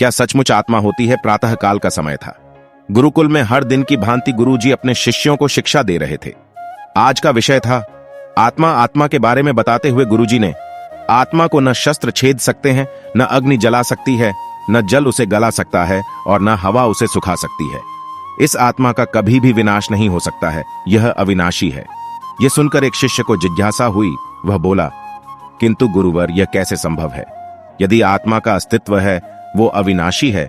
क्या सचमुच आत्मा होती है? प्रातः काल का समय था। गुरुकुल में हर दिन की भांति गुरुजी अपने शिष्यों को शिक्षा दे रहे थे। आज का विषय था आत्मा। आत्मा के बारे में बताते हुए गुरुजी ने आत्मा को न शस्त्र छेद सकते हैं, न अग्नि जला सकती है, न जल उसे गला सकता है और न हवा उसे सुखा सकती है। इस आत्मा का कभी भी विनाश नहीं हो सकता है, यह अविनाशी है। यह सुनकर एक शिष्य को जिज्ञासा हुई। वह बोला, किंतु गुरुवर, यह कैसे संभव है? यदि आत्मा का अस्तित्व है, वो अविनाशी है,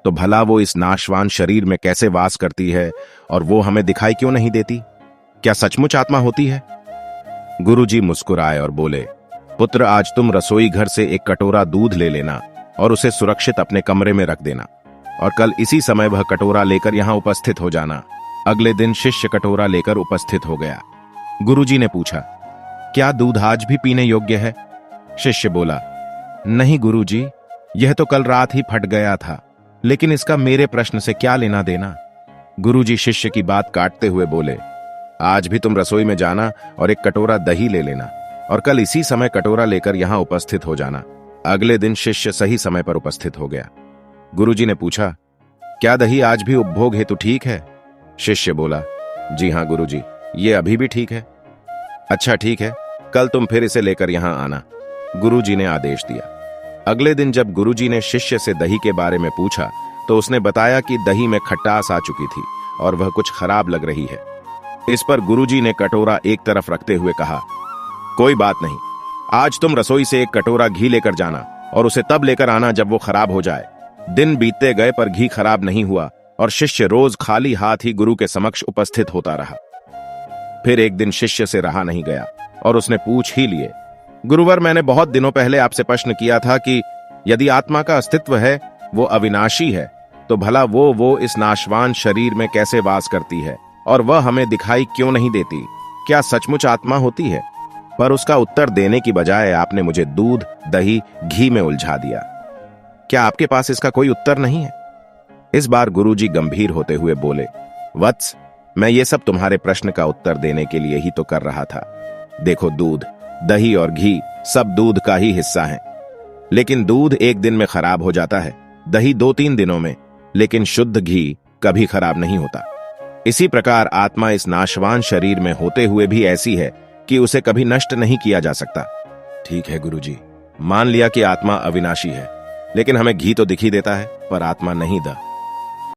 तो भला वो इस नाशवान शरीर में कैसे वास करती है और वो हमें दिखाई क्यों नहीं देती? क्या सचमुच आत्मा होती है? गुरुजी मुस्कुराए और बोले, पुत्र, आज तुम रसोई घर से एक कटोरा दूध ले लेना और उसे सुरक्षित अपने कमरे में रख देना, और कल इसी समय वह कटोरा लेकर यहां उपस्थित हो जाना। अगले दिन शिष्य कटोरा लेकर उपस्थित हो गया। गुरुजी ने पूछा, क्या दूध आज भी पीने योग्य है? शिष्य बोला, नहीं गुरुजी, यह तो कल रात ही फट गया था, लेकिन इसका मेरे प्रश्न से क्या लेना देना? गुरुजी शिष्य की बात काटते हुए बोले, आज भी तुम रसोई में जाना और एक कटोरा दही ले लेना, और कल इसी समय कटोरा लेकर यहां उपस्थित हो जाना। अगले दिन शिष्य सही समय पर उपस्थित हो गया। गुरुजी ने पूछा, क्या दही आज भी उपभोग हेतु ठीक है? शिष्य बोला, जी हां गुरुजी, ये अभी भी ठीक है। अच्छा ठीक है, कल तुम फिर इसे लेकर यहां आना, गुरुजी ने आदेश दिया। अगले दिन जब गुरुजी ने शिष्य से दही के बारे में पूछा तो उसने बताया कि दही में खटास आ चुकी थी और वह कुछ खराब लग रही है। इस पर गुरुजी ने कटोरा एक तरफ रखते हुए कहा, कोई बात नहीं, आज तुम रसोई से एक कटोरा घी लेकर जाना और उसे तब लेकर आना जब वो खराब हो जाए। दिन बीतते गए पर घी खराब नहीं हुआ और शिष्य रोज खाली हाथ ही गुरु के समक्ष उपस्थित होता रहा। फिर एक दिन शिष्य से रहा नहीं गया और उसने पूछ ही लिए, गुरुवर, मैंने बहुत दिनों पहले आपसे प्रश्न किया था कि यदि आत्मा का अस्तित्व है, वो अविनाशी है, तो भला वो इस नाशवान शरीर में कैसे वास करती है और वह हमें दिखाई क्यों नहीं देती? क्या सचमुच आत्मा होती है? पर उसका उत्तर देने की बजाय आपने मुझे दूध, दही, घी में उलझा दिया। क्या आपके पास इसका कोई उत्तर नहीं है? इस बार गुरुजी गंभीर होते हुए बोले, वत्स, मैं ये सब तुम्हारे प्रश्न का उत्तर देने के लिए ही तो कर रहा था। देखो, दूध, दही और घी सब दूध का ही हिस्सा है, लेकिन दूध एक दिन में खराब हो जाता है, दही 2-3 दिनों में, लेकिन शुद्ध घी कभी खराब नहीं होता। इसी प्रकार आत्मा इस नाशवान शरीर में होते हुए भी ऐसी है कि उसे कभी नष्ट नहीं किया जा सकता। ठीक है गुरुजी, मान लिया कि आत्मा अविनाशी है, लेकिन हमें घी तो दिखी देता है पर आत्मा नहीं दा।